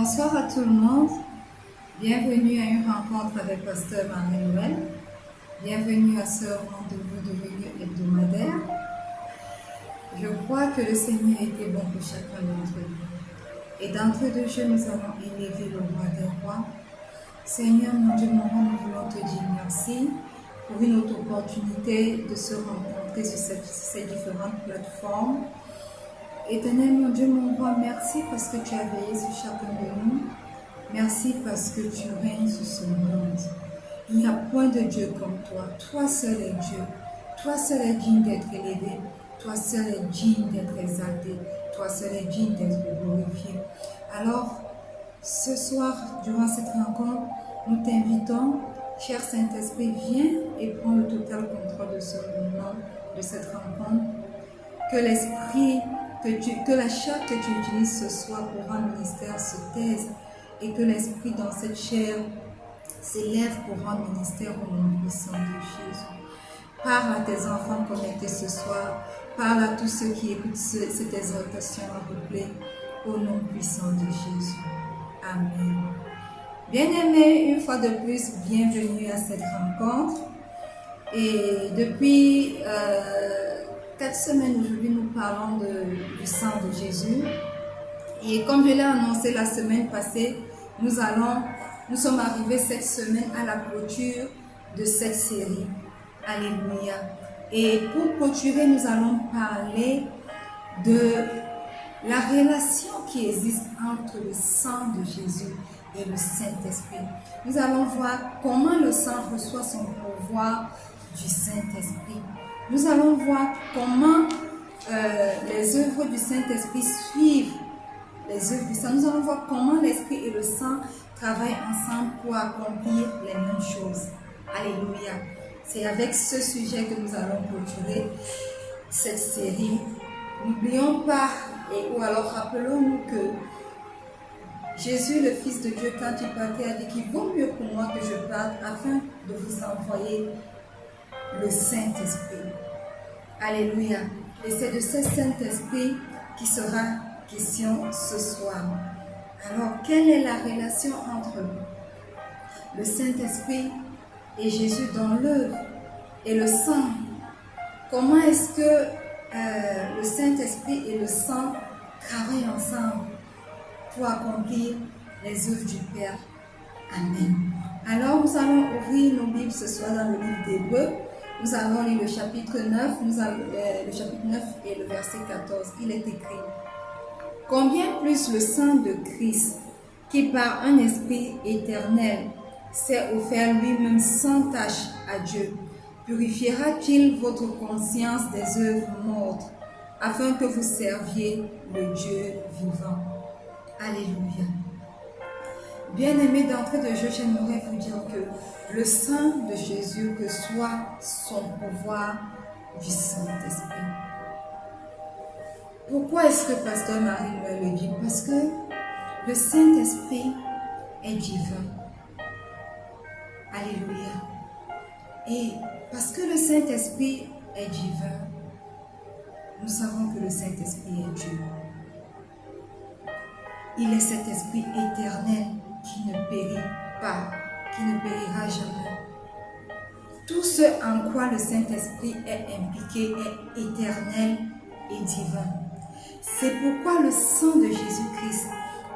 Bonsoir à tout le monde. Bienvenue à une rencontre avec Pasteur Marie-Noël. Bienvenue à ce rendez-vous devenu hebdomadaire. Je crois que le Seigneur a été bon pour chacun d'entre nous. Et d'entrée de jeu, nous allons élever le roi des rois. Seigneur, mon Dieu, mon roi, nous voulons te dire merci pour une autre opportunité de se rencontrer sur ces différentes plateformes. Éternel, mon Dieu, mon roi, merci parce que tu as veillé sur chacun de nous. Merci parce que tu règnes sur ce monde. Il n'y a point de Dieu comme toi. Toi seul est Dieu. Toi seul est digne d'être élevé. Toi seul est digne d'être exalté. Toi seul est digne d'être glorifié. Alors, ce soir, durant cette rencontre, nous t'invitons, cher Saint-Esprit, viens et prends le total contrôle de ce moment, de cette rencontre. Que l'esprit, que la chair que tu utilises ce soir pour rendre ministère se taise et que l'esprit dans cette chair s'élève pour rendre ministère au nom puissant de Jésus. Parle à tes enfants connectés ce soir, parle à tous ceux qui écoutent cette exhortation en replay au nom puissant de Jésus. Amen. Bien-aimés, une fois de plus, bienvenue à cette rencontre. Et depuis 4 semaines aujourd'hui, nous parlons du sang de Jésus. Et comme je l'ai annoncé la semaine passée, nous sommes arrivés cette semaine à la clôture de cette série. Alléluia. Et pour clôturer, nous allons parler de la relation qui existe entre le sang de Jésus et le Saint-Esprit. Nous allons voir comment le sang reçoit son pouvoir du Saint-Esprit. Nous allons voir comment les œuvres du Saint-Esprit suivent les œuvres du sang. Nous allons voir comment l'Esprit et le sang travaillent ensemble pour accomplir les mêmes choses. Alléluia. C'est avec ce sujet que nous allons clôturer cette série. N'oublions pas, ou alors rappelons-nous que Jésus, le Fils de Dieu, quand il partait, a dit qu'il vaut mieux pour moi que je parte afin de vous envoyer le Saint-Esprit. Alléluia. Et c'est de ce Saint-Esprit qui sera question ce soir. Alors, quelle est la relation entre le Saint-Esprit et Jésus dans l'œuvre et le sang? Comment est-ce que le Saint-Esprit et le sang travaillent ensemble pour accomplir les œuvres du Père? Amen. Alors, nous allons ouvrir nos Bibles ce soir dans le livre d'Hébreux. Nous allons lire le chapitre 9, le chapitre 9 et le verset 14. Il est écrit: combien plus le sang de Christ, qui par un esprit éternel s'est offert lui-même sans tache à Dieu, purifiera-t-il votre conscience des œuvres mortes, afin que vous serviez le Dieu vivant? Alléluia. Bien-aimés, d'entrée de jeu, j'aimerais vous dire que le sang de Jésus reçoit son pouvoir du Saint-Esprit. Pourquoi est-ce que Pasteur Marie-Noël le dit? Parce que le Saint-Esprit est divin. Alléluia. Et parce que le Saint-Esprit est divin, nous savons que le Saint-Esprit est Dieu. Il est cet esprit éternel qui ne périt pas, qui ne périra jamais. Tout ce en quoi le Saint-Esprit est impliqué est éternel et divin. C'est pourquoi le sang de Jésus-Christ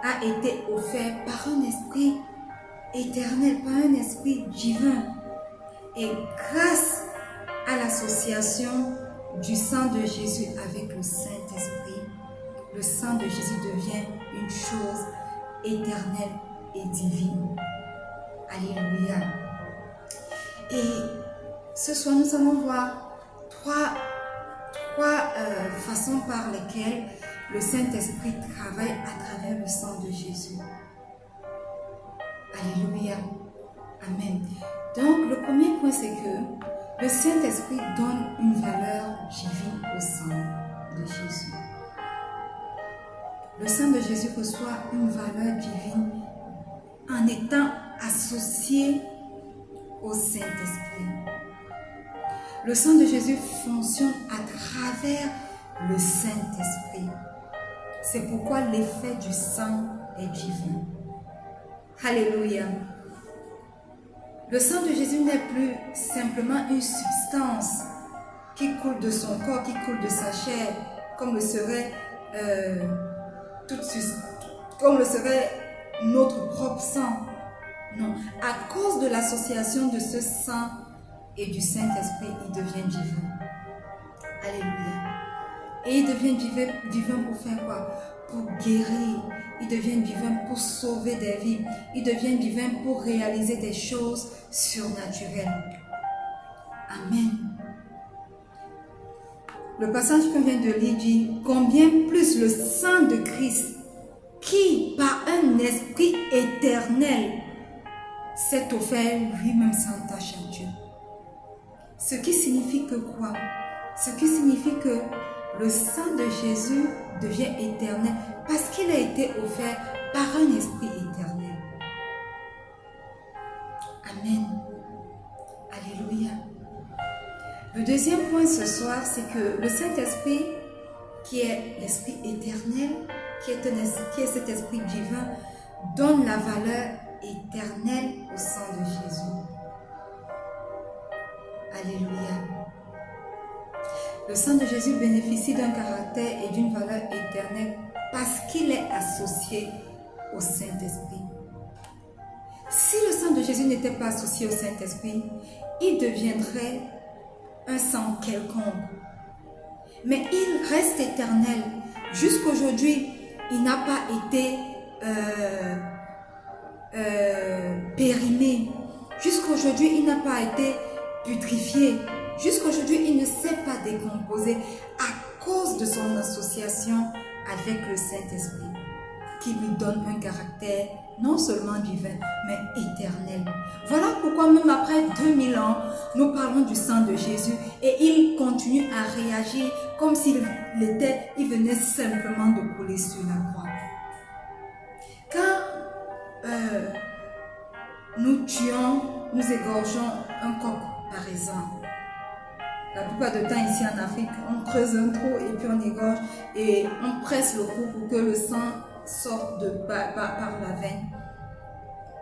a été offert par un esprit éternel, par un esprit divin. Et grâce à l'association du sang de Jésus avec le Saint-Esprit, le sang de Jésus devient une chose éternelle et divine. Alléluia. Et ce soir, nous allons voir trois façons par lesquelles le Saint-Esprit travaille à travers le sang de Jésus. Alléluia. Amen. Donc, le premier point, c'est que le Saint-Esprit donne une valeur divine au sang de Jésus. Le sang de Jésus reçoit une valeur divine en étant associé au Saint-Esprit. Le sang de Jésus fonctionne à travers le Saint-Esprit. C'est pourquoi l'effet du sang est divin. Alléluia. Le sang de Jésus n'est plus simplement une substance qui coule de son corps, qui coule de sa chair, comme le serait, notre propre sang. Non, à cause de l'association de ce sang et du Saint-Esprit, il devient divin. Alléluia. Et il devient divin pour faire quoi? Pour guérir. Il devient divin pour sauver des vies. Il devient divin pour réaliser des choses surnaturelles. Amen. Le passage qu'on vient de lire dit « Combien plus le sang de Christ, qui par un esprit éternel s'est offert lui-même sans tache à Dieu. » Ce qui signifie que quoi? Ce qui signifie que le sang de Jésus devient éternel parce qu'il a été offert par un esprit éternel. Amen. Alléluia. Le deuxième point ce soir, c'est que le Saint-Esprit, qui est l'Esprit éternel, qui est cet Esprit divin, donne la valeur éternelle au sang de Jésus. Alléluia. Le sang de Jésus bénéficie d'un caractère et d'une valeur éternelle parce qu'il est associé au Saint-Esprit. Si le sang de Jésus n'était pas associé au Saint-Esprit, il deviendrait un sang quelconque. Mais il reste éternel. Jusqu'aujourd'hui, il n'a pas été périmé. Jusqu'aujourd'hui, il n'a pas été putrifié. Jusqu'aujourd'hui, il ne s'est pas décomposé à cause de son association avec le Saint-Esprit, qui lui donne un caractère non seulement divin, mais éternel. Voilà pourquoi même après 2000 ans, nous parlons du sang de Jésus et il continue à réagir comme s'il venait simplement de couler sur la croix. Quand nous tuons, nous égorgeons un coq, par exemple, la plupart du temps ici en Afrique, on creuse un trou et puis on égorge et on presse le cou pour que le sang sorte par la veine.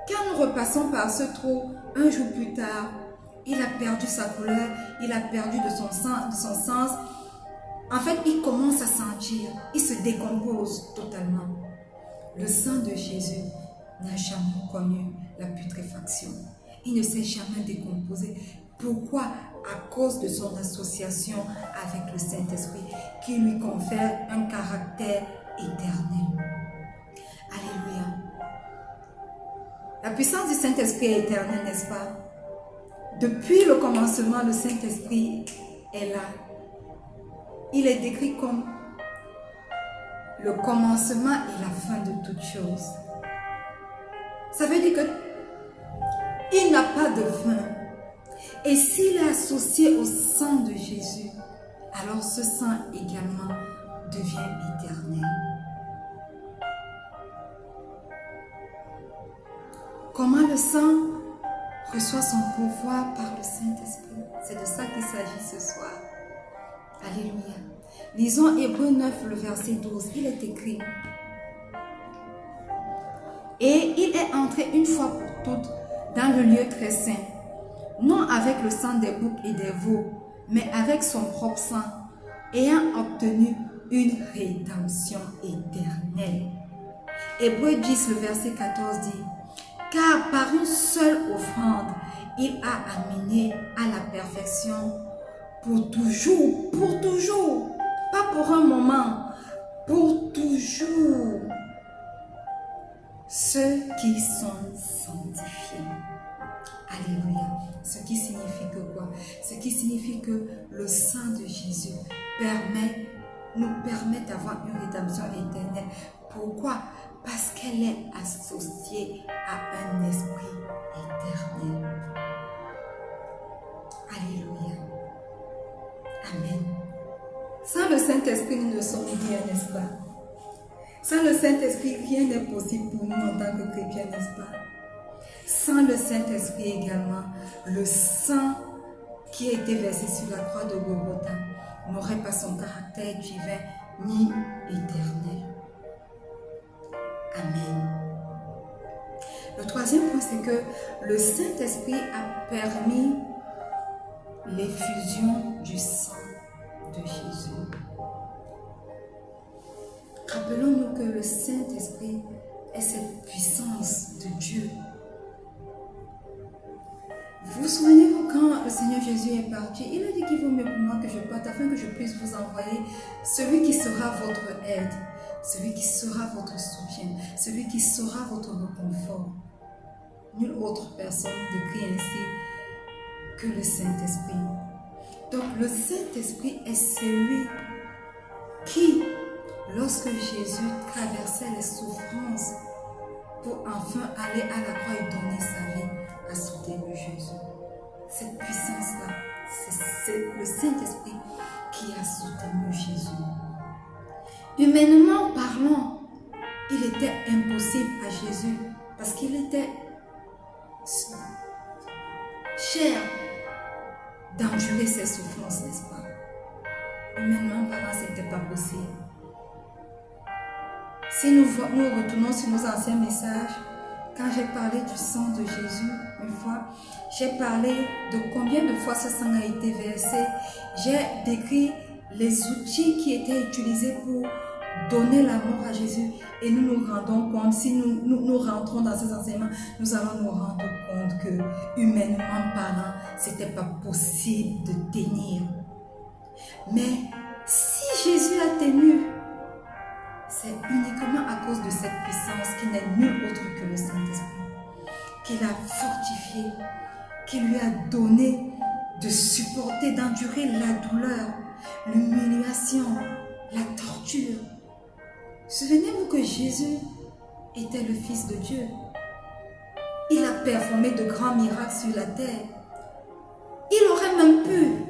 Quand nous repassons par ce trou, un jour plus tard, il a perdu sa couleur, il a perdu de son sens. En fait, il commence à sentir, il se décompose totalement. Le sang de Jésus n'a jamais connu la putréfaction. Il ne s'est jamais décomposé. Pourquoi? À cause de son association avec le Saint-Esprit qui lui confère un caractère éternel. Alléluia. La puissance du Saint-Esprit est éternelle, n'est-ce pas? Depuis le commencement, le Saint-Esprit est là. Il est décrit comme le commencement et la fin de toutes choses. Ça veut dire qu'il n'a pas de fin. Et s'il est associé au sang de Jésus, alors ce sang également devient éternel. Comment le sang reçoit son pouvoir par le Saint-Esprit? C'est de ça qu'il s'agit ce soir. Alléluia. Lisons Hébreux 9, le verset 12. Il est écrit: Et il est entré une fois pour toutes dans le lieu très saint, non avec le sang des boucs et des veaux, mais avec son propre sang, ayant obtenu une rédemption éternelle. Hébreux 10, le verset 14 dit: Car par une seule offrande, il a amené à la perfection pour toujours, pas pour un moment, pour toujours, ceux qui sont sanctifiés. Alléluia. Ce qui signifie que quoi? Ce qui signifie que le sang de Jésus nous permet d'avoir une rédemption éternelle. Pourquoi? Parce qu'elle est associée à un esprit éternel. Alléluia. Amen. Sans le Saint-Esprit, nous ne sommes rien, n'est-ce pas? Sans le Saint-Esprit, rien n'est possible pour nous en tant que chrétiens, n'est-ce pas? Sans le Saint-Esprit également, le sang qui a été versé sur la croix de Golgotha n'aurait pas son caractère divin ni éternel. Amen. Le troisième point, c'est que le Saint-Esprit a permis l'effusion du sang de Jésus. Rappelons-nous que le Saint-Esprit est cette puissance de Dieu. Vous souvenez-vous quand le Seigneur Jésus est parti, il a dit qu'il vaut mieux pour moi que je parte afin que je puisse vous envoyer celui qui sera votre aide, celui qui sera votre soutien, celui qui sera votre réconfort. Nulle autre personne décrit ainsi que le Saint-Esprit. Donc le Saint-Esprit est celui qui, lorsque Jésus traversait les souffrances pour enfin aller à la croix et donner sa vie, a soutenu Jésus. Cette puissance-là, c'est le Saint-Esprit qui a soutenu Jésus. Humainement parlant, il était impossible à Jésus parce qu'il était cher d'endurer ses souffrances, n'est-ce pas? Humainement parlant, ce n'était pas possible. Si nous retournons sur nos anciens messages, quand j'ai parlé du sang de Jésus, une fois, j'ai parlé de combien de fois ce sang a été versé. J'ai décrit les outils qui étaient utilisés pour donner la mort à Jésus. Et nous nous rendons compte, si nous rentrons dans ces enseignements, nous allons nous rendre compte que, humainement parlant, ce n'était pas possible de tenir. Mais si Jésus a tenu, c'est uniquement à cause de cette puissance qui n'est nulle autre que le Saint-Esprit, qui l'a fortifié, qui lui a donné de supporter, d'endurer la douleur, l'humiliation, la torture. Souvenez-vous que Jésus était le Fils de Dieu. Il a performé de grands miracles sur la terre. Il aurait même pu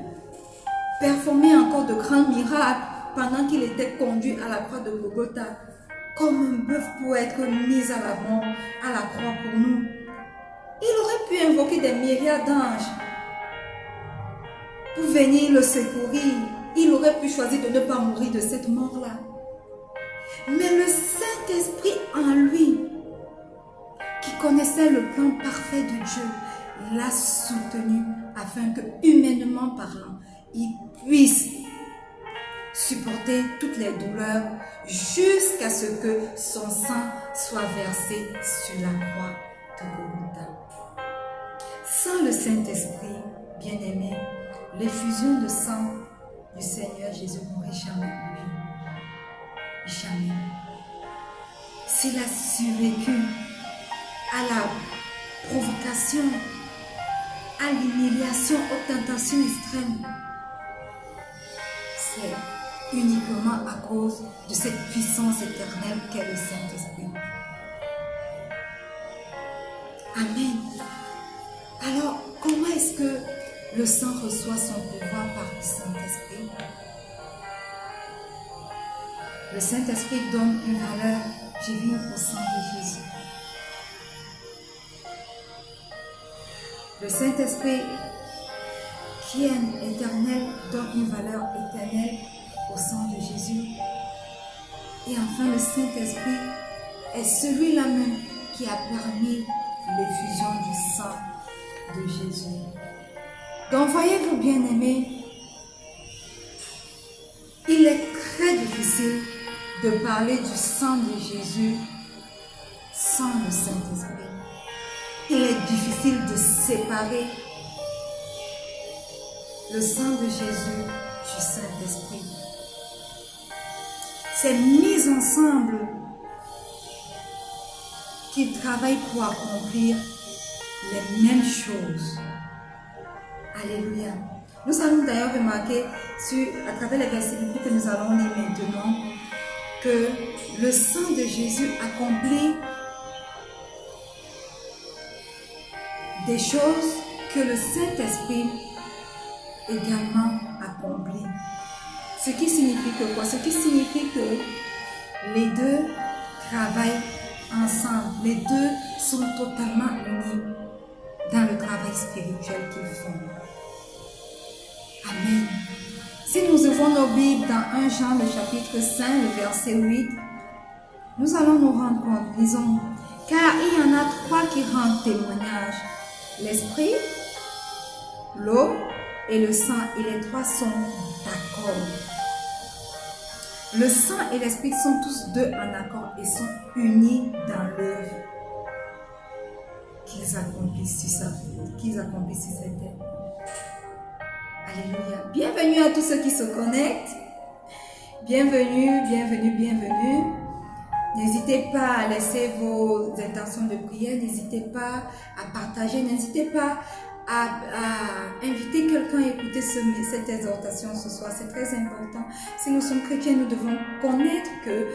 performer encore de grands miracles pendant qu'il était conduit à la croix de Golgotha, comme un bœuf pour être mis à la mort, à la croix pour nous. Il aurait pu invoquer des myriades d'anges pour venir le secourir. Il aurait pu choisir de ne pas mourir de cette mort-là. Mais le Saint-Esprit en lui, qui connaissait le plan parfait de Dieu, l'a soutenu afin que, humainement parlant, il puisse supporter toutes les douleurs jusqu'à ce que son sang soit versé sur la croix de Golgotha. Sans le Saint-Esprit, bien-aimé, l'effusion de sang du Seigneur Jésus n'aurait jamais eu. Jamais. S'il a survécu à la provocation, à l'humiliation, aux tentations extrêmes, c'est uniquement à cause de cette puissance éternelle qu'est le Saint-Esprit. Amen. Alors, comment est-ce que le sang reçoit son pouvoir par le Saint-Esprit? Le Saint-Esprit donne une valeur divine au sang de Jésus. Le Saint-Esprit, qui est éternel, donne une valeur éternelle au sang de Jésus. Et enfin, le Saint-Esprit est celui-là même qui a permis l'effusion du sang de Jésus. Donc, voyez-vous, bien-aimés, il est très difficile de parler du sang de Jésus sans le Saint-Esprit. Il est difficile de séparer le sang de Jésus du Saint-Esprit. C'est mis ensemble qu'ils travaillent pour accomplir les mêmes choses. Alléluia. Nous allons d'ailleurs remarquer à travers les versets que nous allons lire maintenant que le sang de Jésus accomplit des choses que le Saint-Esprit également accomplit. Ce qui signifie que quoi? Ce qui signifie que les deux travaillent ensemble. Les deux sont totalement unis dans le travail spirituel qu'ils font. Amen. Si nous ouvrons nos Bibles dans 1 Jean, le chapitre 5, le verset 8, nous allons nous rendre compte, lisons, Car il y en a trois qui rendent témoignage. L'esprit, l'eau et le sang. Et les trois sont d'accord. Le sang et l'esprit sont tous deux en accord et sont unis dans l'œuvre qu'ils accomplissent sur cette terre. Alléluia. Bienvenue à tous ceux qui se connectent. Bienvenue, bienvenue, bienvenue. N'hésitez pas à laisser vos intentions de prière. N'hésitez pas à partager. N'hésitez pas à inviter quelqu'un à écouter cette exhortation ce soir. C'est très important. Si nous sommes chrétiens, nous devons connaître que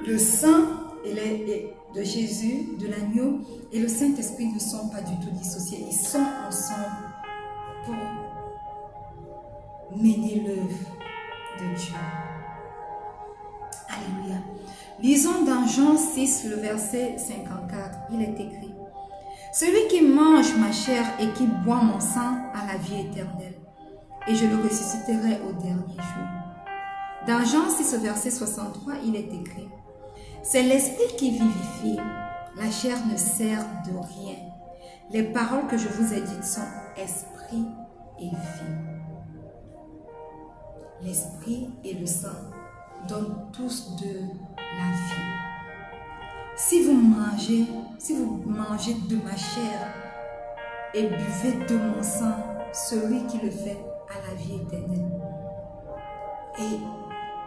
le sang de Jésus, de l'agneau et le Saint-Esprit ne sont pas du tout dissociés. Ils sont ensemble pour mener l'œuvre de Dieu. Alléluia. Lisons dans Jean 6, le verset 54. Il est écrit: celui qui mange ma chair et qui boit mon sang a la vie éternelle, et je le ressusciterai au dernier jour. Dans Jean 6, verset 63, il est écrit: c'est l'esprit qui vivifie, la chair ne sert de rien. Les paroles que je vous ai dites sont esprit et vie. L'esprit et le sang donnent tous deux la vie. Si vous mangez de ma chair et buvez de mon sang, celui qui le fait a la vie éternelle. Et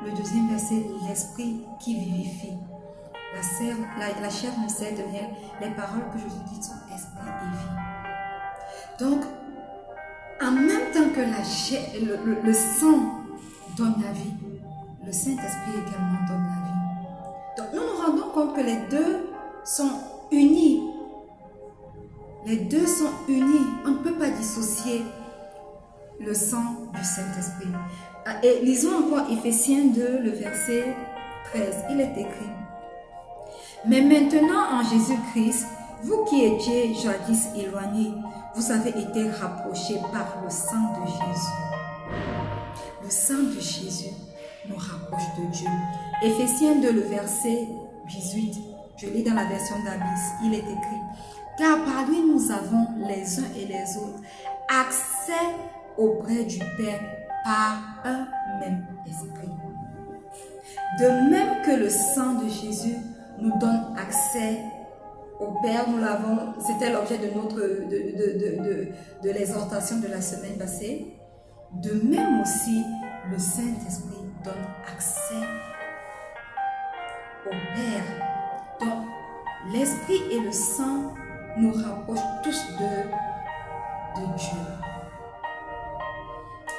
le deuxième verset, l'esprit qui vivifie. La chair ne sert de rien. Les paroles que je vous dis sont esprit et vie. Donc, en même temps que la chair, le sang donne la vie, le Saint-Esprit également donne la vie. Donc, nous nous rendons compte que les deux sont unis. Les deux sont unis. On ne peut pas dissocier le sang du Saint-Esprit. Et lisons encore Éphésiens 2, le verset 13. Il est écrit: mais maintenant en Jésus-Christ, vous qui étiez jadis éloignés, vous avez été rapprochés par le sang de Jésus. Le sang de Jésus nous rapproche de Dieu. Éphésiens 2, le verset 18. Je lis dans la version d'Abyss. Il est écrit: car par lui nous avons les uns et les autres accès auprès du Père par un même esprit. De même que le sang de Jésus nous donne accès au Père, nous l'avons, c'était l'objet de l'exhortation de la semaine passée. De même aussi, le Saint-Esprit donne accès au Père. Donc, l'Esprit et le sang nous rapprochent tous de Dieu.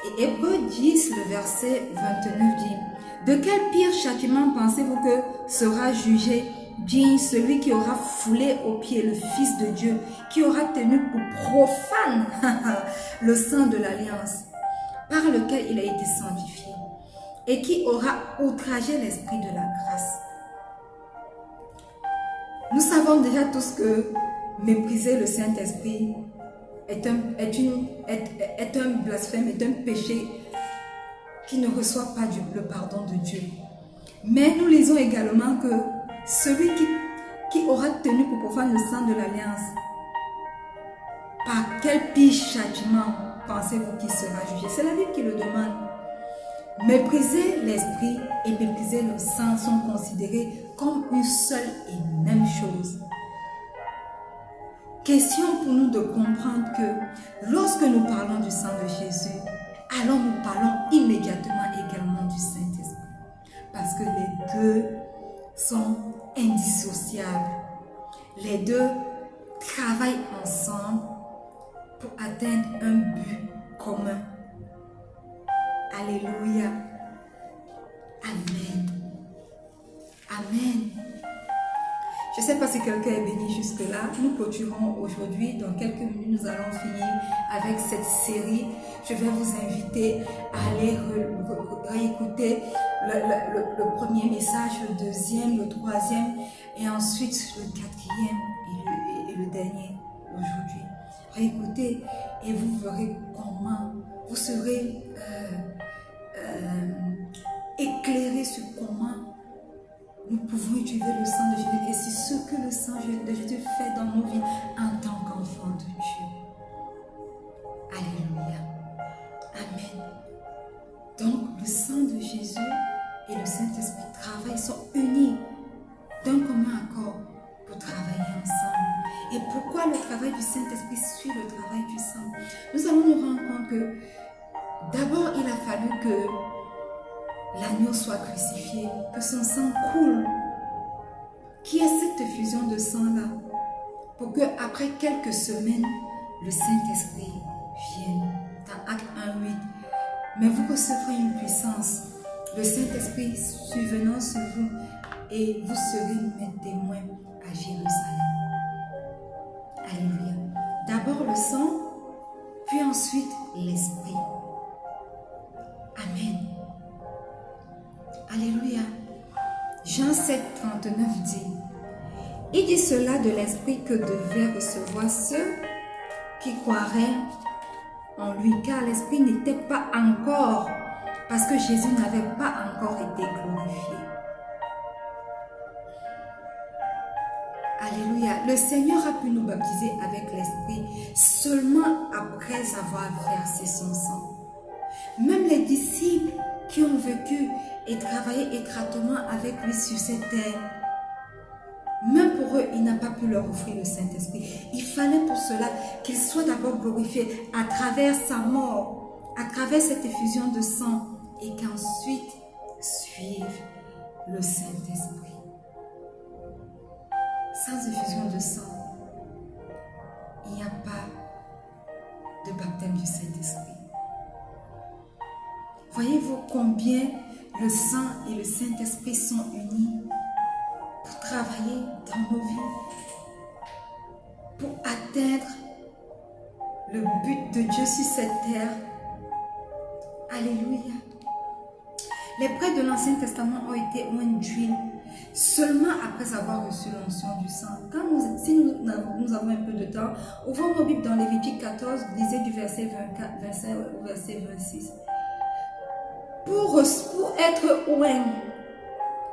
Et Hébreux 10, le verset 29 dit: de quel pire châtiment pensez-vous que sera jugé digne celui qui aura foulé aux pieds le Fils de Dieu, qui aura tenu pour profane le sang de l'alliance, par lequel il a été sanctifié, et qui aura outragé l'Esprit de la grâce. Nous savons déjà tous que mépriser le Saint-Esprit est un blasphème, est un péché qui ne reçoit pas le pardon de Dieu. Mais nous lisons également que celui qui aura tenu pour profane le sang de l'alliance, par quel pire châtiment pensez-vous qu'il sera jugé? C'est la Bible qui le demande. Mépriser l'esprit et mépriser le sang sont considérés comme une seule et même chose. Question pour nous de comprendre que lorsque nous parlons du sang de Jésus, alors nous parlons immédiatement également du Saint-Esprit. Parce que les deux sont indissociables. Les deux travaillent ensemble pour atteindre un but commun. Alléluia. Amen. Amen. Je ne sais pas si quelqu'un est béni jusque-là. Nous clôturons aujourd'hui. Dans quelques minutes, nous allons finir avec cette série. Je vais vous inviter à aller réécouter le premier message, le deuxième, le troisième et ensuite le quatrième et le dernier aujourd'hui. Réécoutez et vous verrez comment vous serez éclairé sur comment nous pouvons utiliser le sang de Jésus. Et si ce que le sang de Jésus fait dans nos vies en tant qu'enfants de Dieu. Alléluia. Amen. Donc, le sang de Jésus et le Saint-Esprit travaillent, sont unis d'un commun accord pour travailler ensemble. Et pourquoi le travail du Saint-Esprit suit le travail du sang? Nous allons nous rendre compte que d'abord, il a fallu que l'agneau soit crucifié, que son sang coule. Qui est cette effusion de sang-là? Pour qu'après quelques semaines, le Saint-Esprit vienne. Dans Acte 1:8. Mais vous recevrez une puissance. Le Saint-Esprit survenant sur vous et vous serez mes témoins à Jérusalem. Alléluia. D'abord le sang, puis ensuite l'Esprit. Amen. Alléluia. Jean 7:39 dit, il dit cela de l'Esprit que devaient recevoir ceux qui croiraient en lui, car l'Esprit n'était pas encore, parce que Jésus n'avait pas encore été glorifié. Alléluia. Le Seigneur a pu nous baptiser avec l'Esprit seulement après avoir versé son sang. Même les disciples qui ont vécu et travaillé étroitement avec lui sur cette terre, même pour eux, il n'a pas pu leur offrir le Saint-Esprit. Il fallait pour cela qu'il soit d'abord glorifié à travers sa mort, à travers cette effusion de sang, et qu'ensuite suive le Saint-Esprit. Sans effusion de sang, il n'y a pas de baptême du Saint-Esprit. Voyez-vous combien le sang et le Saint-Esprit sont unis pour travailler dans nos vies, pour atteindre le but de Dieu sur cette terre. Alléluia. Les prêtres de l'Ancien Testament ont été oints d'huile seulement après avoir reçu l'onction du sang. Si nous avons un peu de temps, ouvrons nos Bibles dans Lévitique 14, lisez du verset 25 au verset 26. Pour être oint,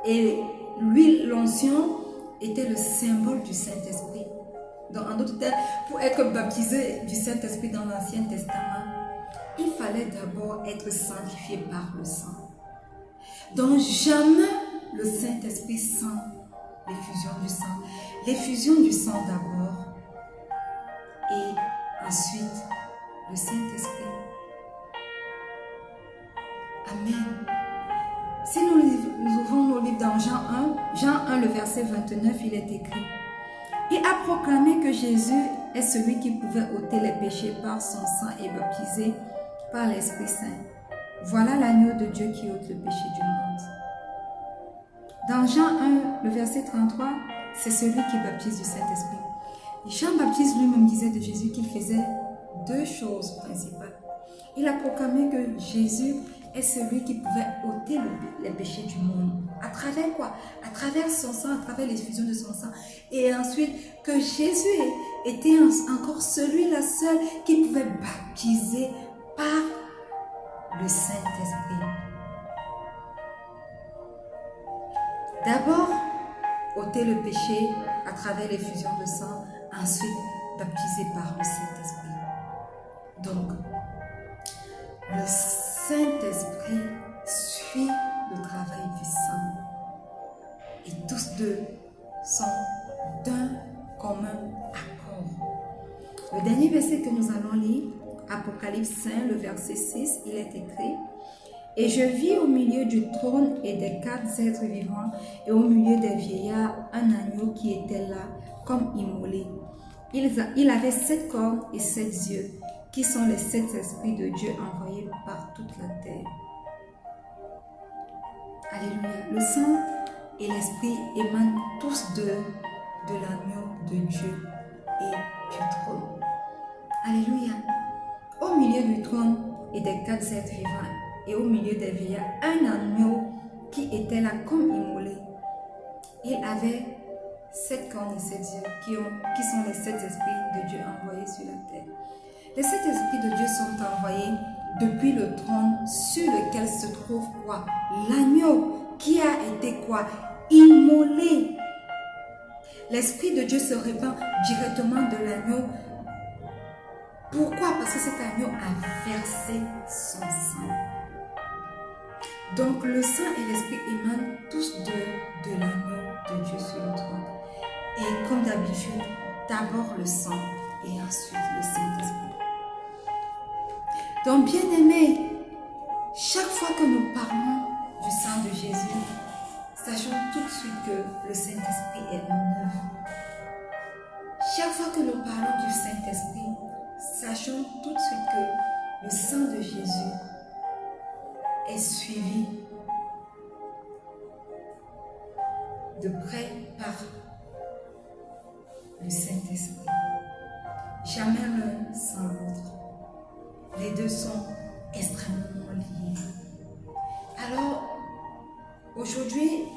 et l'huile, l'onction, était le symbole du Saint-Esprit. Donc, en d'autres termes, pour être baptisé du Saint-Esprit dans l'Ancien Testament, il fallait d'abord être sanctifié par le sang. Donc, jamais le Saint-Esprit sans l'effusion du sang. L'effusion du sang d'abord et ensuite le Saint-Esprit. Amen. Si nous ouvrons nos livres dans Jean 1, le verset 29, il est écrit: il a proclamé que Jésus est celui qui pouvait ôter les péchés par son sang et baptiser par l'Esprit Saint. Voilà l'agneau de Dieu qui ôte le péché du monde. Dans Jean 1, le verset 33, c'est celui qui baptise du Saint-Esprit. Jean-Baptiste lui-même disait de Jésus qu'il faisait deux choses principales. Il a proclamé que Jésus est celui qui pouvait ôter les péchés du monde. À travers quoi? À travers son sang, à travers l'effusion de son sang. Et ensuite, que Jésus était encore celui-là seul qui pouvait baptiser par le Saint-Esprit. D'abord, ôter le péché à travers l'effusion de sang, ensuite baptiser par le Saint-Esprit. Donc, le Saint-Esprit suit le travail du sang. Et tous deux sont d'un commun accord. Le dernier verset que nous allons lire, Apocalypse 5, le verset 6, il est écrit: et je vis au milieu du trône et des quatre êtres vivants et au milieu des vieillards un agneau qui était là comme immolé. Il avait 7 cornes et 7 yeux, qui sont les 7 esprits de Dieu envoyés par toute la terre. Alléluia. Le sang et l'esprit émanent tous de l'agneau de Dieu et du trône. Alléluia. Au milieu du trône et des 4 êtres vivants et au milieu des vieillards, un agneau qui était là comme immolé. Il avait 7 cornes et 7 yeux qui sont les 7 esprits de Dieu envoyés sur la terre. Les 7 esprits de Dieu sont envoyés depuis le trône sur lequel se trouve quoi? L'agneau qui a été quoi? Immolé. L'Esprit de Dieu se répand directement de l'agneau. Pourquoi? Parce que cet agneau a versé son sang. Donc le sang et l'Esprit émanent tous de l'agneau de Dieu sur le trône. Et comme d'habitude, d'abord le sang et ensuite le Saint-Esprit. Donc bien aimés, chaque fois que nous parlons du sang de Jésus, sachons tout de suite que le Saint-Esprit est en œuvre. Chaque fois que nous parlons du Saint-Esprit, sachons tout de suite que le sang de Jésus est suivi de près par le Saint-Esprit. Jamais l'un sans l'autre. Les deux sont extrêmement liés. Alors, aujourd'hui,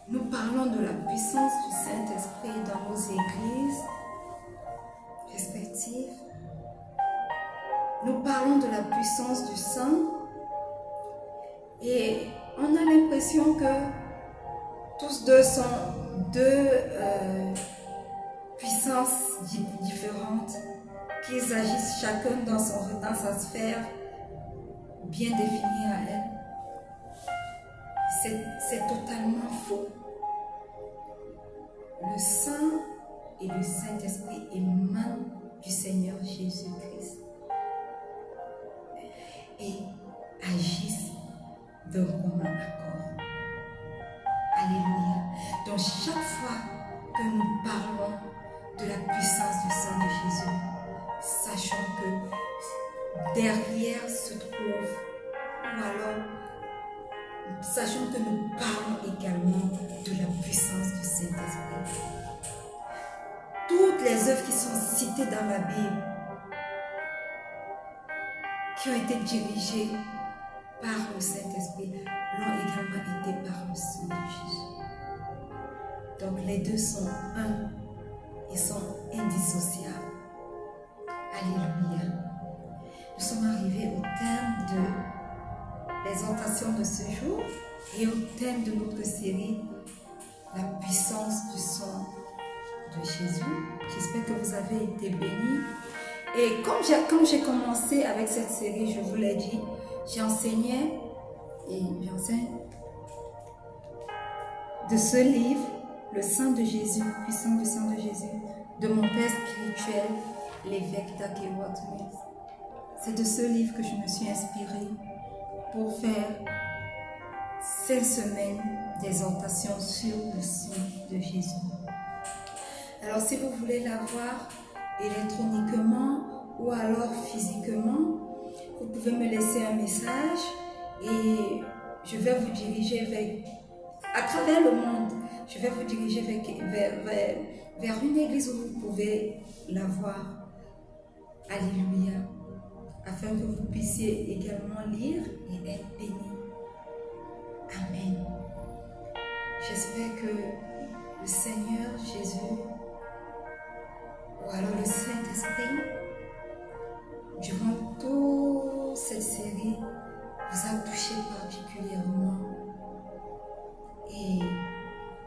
nous parlons de la puissance du Saint-Esprit dans nos églises respectives. Nous parlons de la puissance du sang et on a l'impression que tous deux sont deux puissances différentes, qu'ils agissent chacun dans sa sphère bien définie à elle. C'est totalement faux. Le sang et le Saint-Esprit émanent du Seigneur Jésus-Christ et agissent d'un commun accord. Alléluia. Donc chaque fois que nous parlons de la puissance du sang de Jésus, sachons que derrière se trouve, ou alors sachons que nous parlons également de la puissance du Saint-Esprit. Toutes les œuvres qui sont citées dans la Bible, qui ont été dirigées par le Saint-Esprit, l'ont également été par le sang de Jésus. Donc les deux sont un, ils sont indissociables. Alléluia. Nous sommes arrivés au terme de l'exhortation de ce jour et au thème de notre série, la puissance du sang de Jésus. J'espère que vous avez été bénis. Et comme j'ai commencé avec cette série, je vous l'ai dit, j'enseignais et j'enseigne de ce livre, Le sang de Jésus, puissance du sang de Jésus, de mon père spirituel, l'évêque d'Akewat Mills. C'est de ce livre que je me suis inspirée pour faire 5 semaines d'exhortation sur le sang de Jésus. Alors si vous voulez la voir électroniquement ou alors physiquement, vous pouvez me laisser un message et je vais vous diriger à travers le monde. Je vais vous diriger vers une église où vous pouvez la voir. Alléluia. Afin que vous puissiez également lire et être bénis. Amen. J'espère que le Seigneur Jésus ou alors le Saint-Esprit, durant toute cette série, vous a touché particulièrement et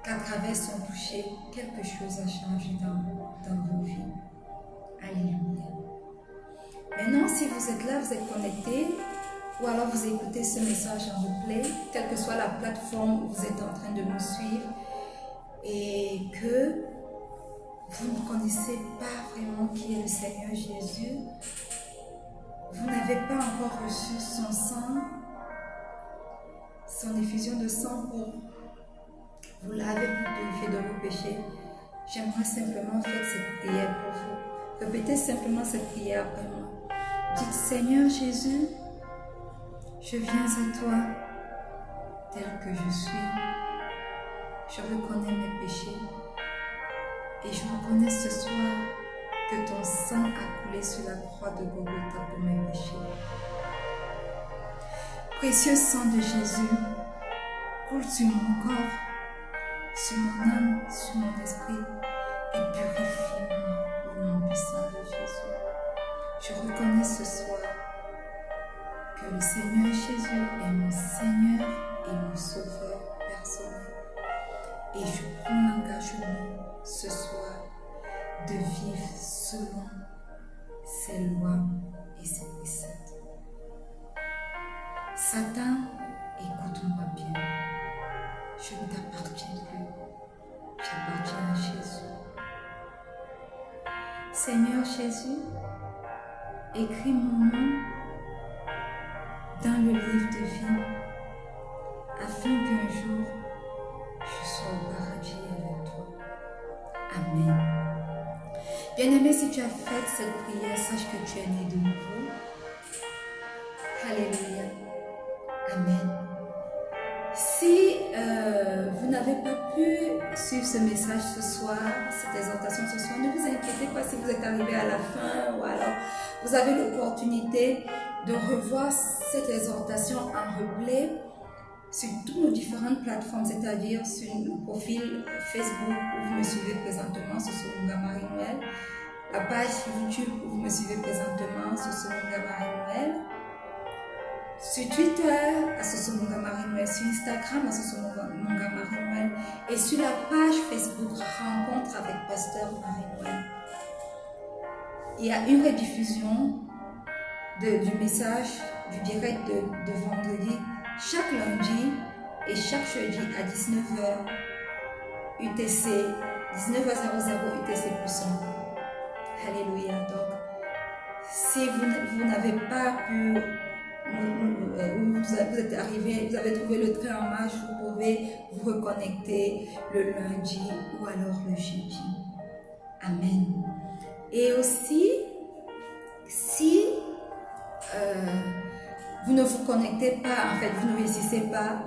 qu'à travers son toucher, quelque chose a changé dans vos vies. Alléluia. Maintenant, si vous êtes là, vous êtes connecté, ou alors vous écoutez ce message en replay, quelle que soit la plateforme où vous êtes en train de nous suivre, et que vous ne connaissez pas vraiment qui est le Seigneur Jésus, vous n'avez pas encore reçu son sang, son effusion de sang pour vous laver, pour purifier de vos péchés, j'aimerais simplement faire cette prière pour vous. Répétez simplement cette prière après moi. Dites, Seigneur Jésus, je viens à toi tel que je suis. Je reconnais mes péchés et je reconnais ce soir que ton sang a coulé sur la croix de Golgotha pour mes péchés. Précieux sang de Jésus, coule sur mon corps, sur mon âme, sur mon esprit et purifie-moi au nom puissant de Jésus. Je reconnais ce soir que le Seigneur Jésus est mon Seigneur et mon Sauveur personnel. Et je prends l'engagement écoute-moi bien. Je ne t'appartiens plus. J'appartiens à Jésus. Seigneur Jésus, écris mon nom dans le livre de vie, afin qu'un jour, je sois au paradis avec toi. Amen. Bien-aimé, si tu as fait cette prière, sache que tu es né de nouveau. Alléluia. Amen. Si vous n'avez pas pu suivre ce message ce soir, cette exhortation ce soir, ne vous inquiétez pas si vous êtes arrivé à la fin ou alors vous avez l'opportunité de revoir cette exhortation en replay sur toutes nos différentes plateformes, c'est-à-dire sur le profil Facebook où vous me suivez présentement, sur Somunga Marie-Noël, la page YouTube où vous me suivez présentement, sur Somunga Marie-Noël, sur Twitter, à Somunga Marie-Noël, sur Instagram, à Somunga Marie-Noël, et sur la page Facebook Rencontre avec Pasteur Marie-Noël. Il y a une rediffusion du message, du direct de vendredi, chaque lundi et chaque jeudi à 19h UTC, 19h00 UTC +1. Alléluia. Donc, si vous n'avez pas pu, vous êtes arrivé, vous avez trouvé le train en marche, vous pouvez vous reconnecter le lundi ou alors le jeudi. Amen. Et aussi, si vous ne vous connectez pas, en fait, vous ne réussissez pas,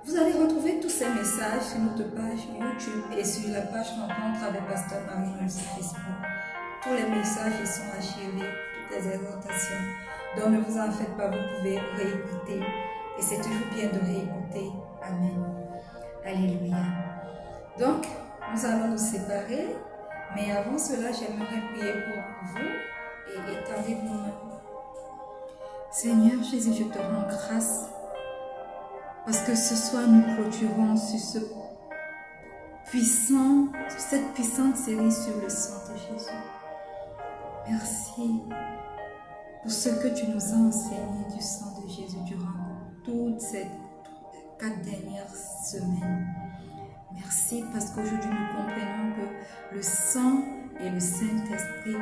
vous allez retrouver tous ces messages sur notre page YouTube et sur la page Rencontre avec Pasteur Marie-Noël sur Facebook. Tous les messages ils sont archivés, toutes les exhortations. Donc ne vous en faites pas, vous pouvez réécouter. Et c'est toujours bien de réécouter. Amen. Alléluia. Donc, nous allons nous séparer. Mais avant cela, j'aimerais prier pour vous et étendez vos mains. Seigneur Jésus, je te rends grâce parce que ce soir nous clôturons sur cette puissante série sur le sang de Jésus. Merci pour ce que tu nous as enseigné du sang de Jésus durant toutes ces 4 dernières semaines. Merci parce qu'aujourd'hui nous comprenons que le sang et le Saint-Esprit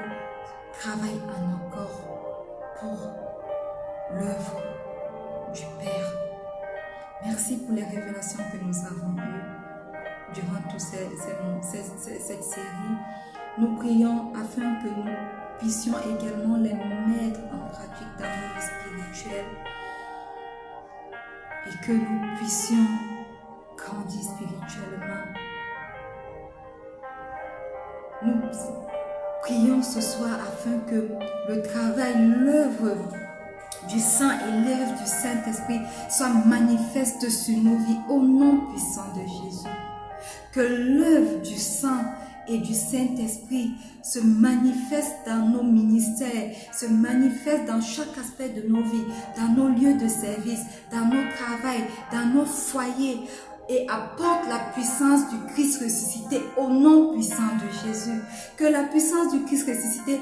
travaillent encore pour l'œuvre du Père. Merci pour les révélations que nous avons eues durant toute cette série. Nous prions afin que nous puissions également les mettre en pratique dans nos vies spirituelles et que nous puissions grandir spirituellement. Nous prions ce soir afin que le travail, l'œuvre du sang et l'œuvre du Saint-Esprit soient manifestes sur nos vies au nom puissant de Jésus. Que l'œuvre du sang et du Saint-Esprit se manifeste dans nos ministères, se manifeste dans chaque aspect de nos vies, dans nos lieux de service, dans nos travails, dans nos foyers, et apporte la puissance du Christ ressuscité au nom puissant de Jésus. Que la puissance du Christ ressuscité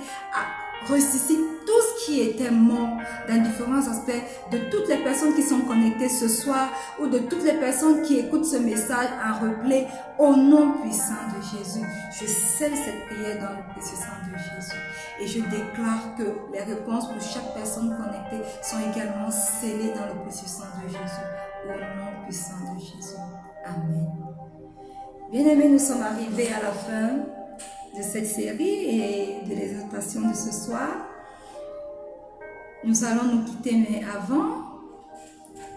ressuscite tout ce qui était mort dans différents aspects, de toutes les personnes qui sont connectées ce soir ou de toutes les personnes qui écoutent ce message en replay au nom puissant de Jésus. Je scelle cette prière dans le précieux sang de Jésus et je déclare que les réponses pour chaque personne connectée sont également scellées dans le précieux sang de Jésus au nom puissant de Jésus. Amen. Bien-aimés, nous sommes arrivés à la fin de cette série et de l'exhortation de ce soir. Nous allons nous quitter, mais avant,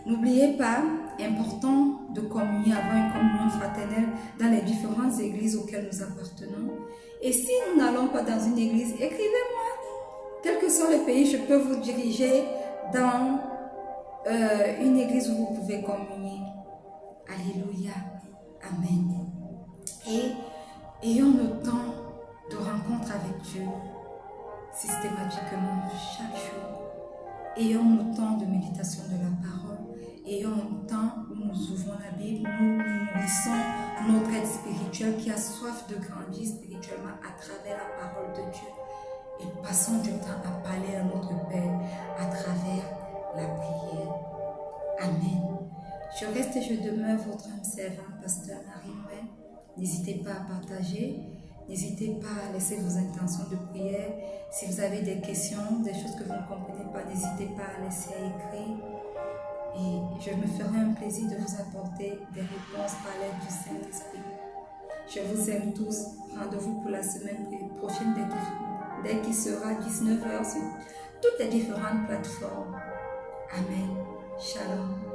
n'oubliez pas, important de communier, avoir une communion fraternelle dans les différentes églises auxquelles nous appartenons. Et si nous n'allons pas dans une église, écrivez-moi. Quel que soit le pays, je peux vous diriger dans une église où vous pouvez communier. Alléluia. Amen. Et ayons le temps de rencontre avec Dieu systématiquement chaque jour. Ayons le temps de méditation de la parole. Ayons un temps où nous ouvrons la Bible, nous nourrissons notre être spirituel qui a soif de grandir spirituellement à travers la parole de Dieu. Et passons du temps à parler à notre Père à travers la prière. Amen. Je reste et je demeure votre âme servante, Pasteur Marie-Noël. N'hésitez pas à partager, n'hésitez pas à laisser vos intentions de prière. Si vous avez des questions, des choses que vous ne comprenez pas, n'hésitez pas à laisser écrire. Et je me ferai un plaisir de vous apporter des réponses par l'aide du Saint-Esprit. Je vous aime tous. Rendez-vous pour la semaine prochaine dès qu'il sera 19h sur toutes les différentes plateformes. Amen. Shalom.